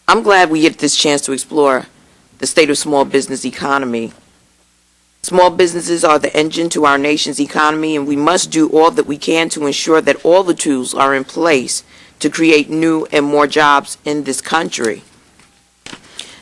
I'm glad we get this chance to explore the state of small business economy. Small businesses are the engine to our nation's economy, and we must do all that we can to ensure that all the tools are in place to create new and more jobs in this country.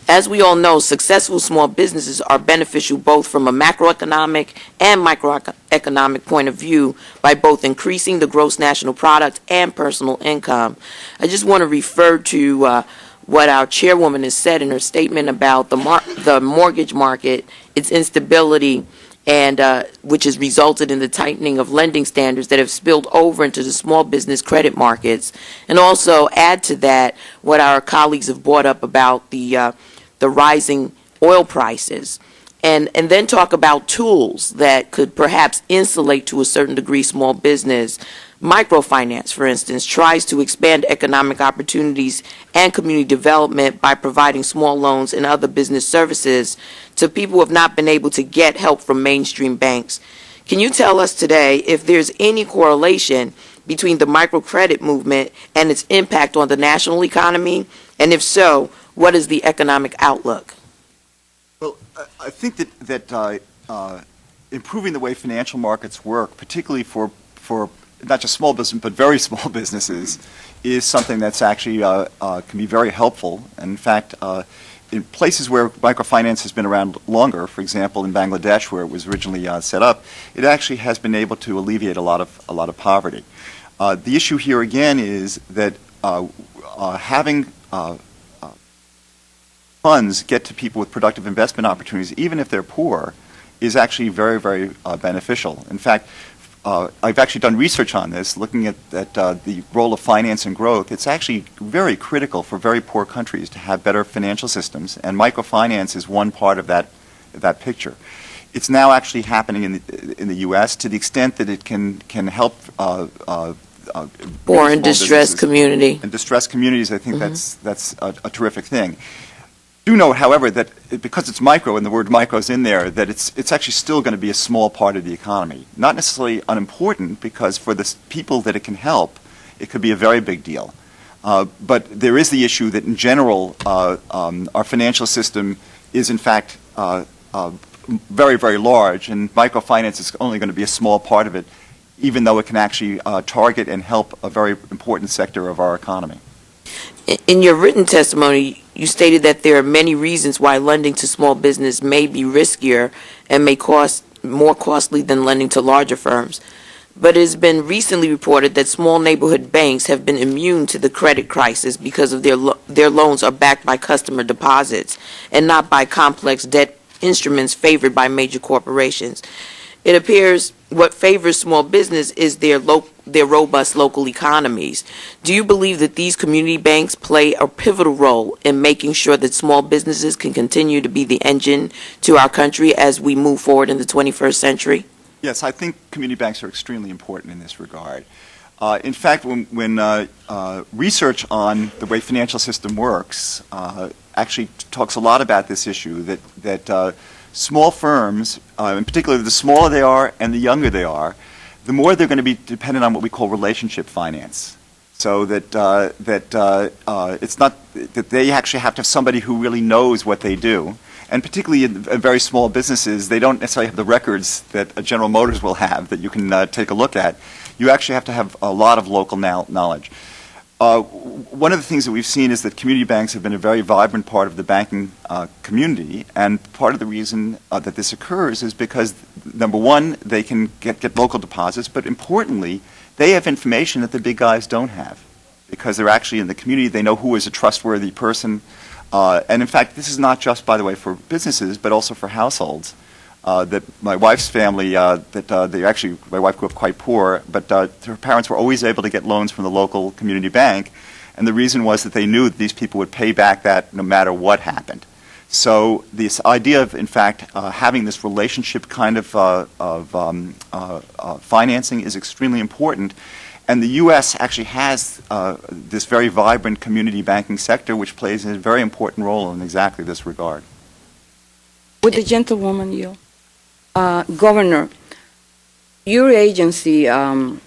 As we all know, successful small businesses are beneficial both from a macroeconomic and microeconomic point of view by both increasing the gross national product and personal income. I just want to refer to what our chairwoman has said in her statement about the mortgage market, its instability, and which has resulted in the tightening of lending standards that have spilled over into the small business credit markets, and also add to that what our colleagues have brought up about the rising oil prices, and then talk about tools that could perhaps insulate to a certain degree small business. Microfinance, for instance, tries to expand economic opportunities and community development by providing small loans and other business services to people who have not been able to get help from mainstream banks. Can you tell us today if there's any correlation between the microcredit movement and its impact on the national economy? And if so, what is the economic outlook? Well, I think that improving the way financial markets work, particularly for not just small business but very small businesses, is something that's actually can be very helpful. And in fact, in places where microfinance has been around longer, for example in Bangladesh where it was originally set up, it actually has been able to alleviate a lot of poverty. The issue here again is that having funds get to people with productive investment opportunities, even if they're poor, is actually very, very beneficial. In fact, I've actually done research on this, looking at the role of finance and growth. It's actually very critical for very poor countries to have better financial systems, and microfinance is one part of that picture. It's now actually happening in the U.S. to the extent that it can help poor and distressed community. And distressed communities, I think that's a terrific thing. Do know, however, that because it's micro and the word micro is in there, that it's actually still going to be a small part of the economy. Not necessarily unimportant, because for the people that it can help, it could be a very big deal. But there is the issue that in general, our financial system is in fact very, very large, and microfinance is only going to be a small part of it, even though it can actually target and help a very important sector of our economy. In your written testimony, you stated that there are many reasons why lending to small business may be riskier and may cost more costly than lending to larger firms. But it has been recently reported that small neighborhood banks have been immune to the credit crisis because of their loans are backed by customer deposits and not by complex debt instruments favored by major corporations. It appears what favors small business is their robust local economies. Do you believe that these community banks play a pivotal role in making sure that small businesses can continue to be the engine to our country as we move forward in the 21st century? Yes, I think community banks are extremely important in this regard. In fact, when research on the way financial system works actually talks a lot about this issue, that small firms, in particular the smaller they are and the younger they are, the more they're going to be dependent on what we call relationship finance. So that it's not that they actually have to have somebody who really knows what they do. And particularly in very small businesses, they don't necessarily have the records that a General Motors will have that you can take a look at. You actually have to have a lot of local knowledge. One of the things that we've seen is that community banks have been a very vibrant part of the banking community, and part of the reason that this occurs is because, number one, they can get local deposits, but importantly, they have information that the big guys don't have, because they're actually in the community. They know who is a trustworthy person. And in fact, this is not just, by the way, for businesses, but also for households. That my wife's family, my wife grew up quite poor, but her parents were always able to get loans from the local community bank, and the reason was that they knew that these people would pay back that no matter what happened. So this idea of, in fact, having this relationship kind of financing is extremely important. And the U.S. actually has this very vibrant community banking sector, which plays a very important role in exactly this regard. Would the gentlewoman yield? Governor, your agency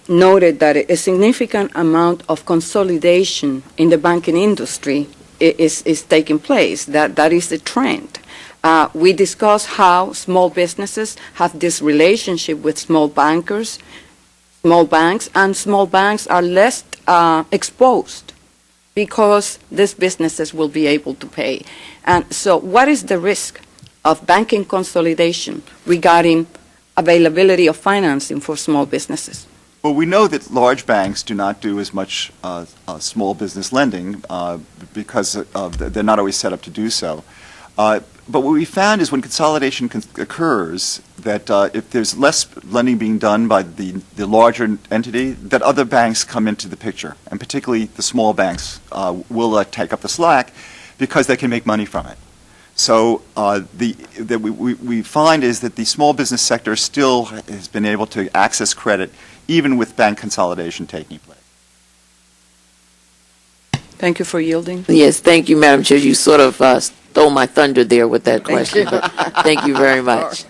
noted that a significant amount of consolidation in the banking industry is taking place. That is the trend. We discussed how small businesses have this relationship with small bankers, small banks, and small banks are less exposed because these businesses will be able to pay. And so what is the risk of banking consolidation regarding availability of financing for small businesses? Well, we know that large banks do not do as much small business lending because they're not always set up to do so. But what we found is when consolidation occurs, that if there's less lending being done by the larger entity, that other banks come into the picture, and particularly the small banks will take up the slack because they can make money from it. So we find is that the small business sector still has been able to access credit even with bank consolidation taking place. Thank you for yielding. Yes, thank you, Madam Chair. You sort of stole my thunder there with that question, but thank you very much.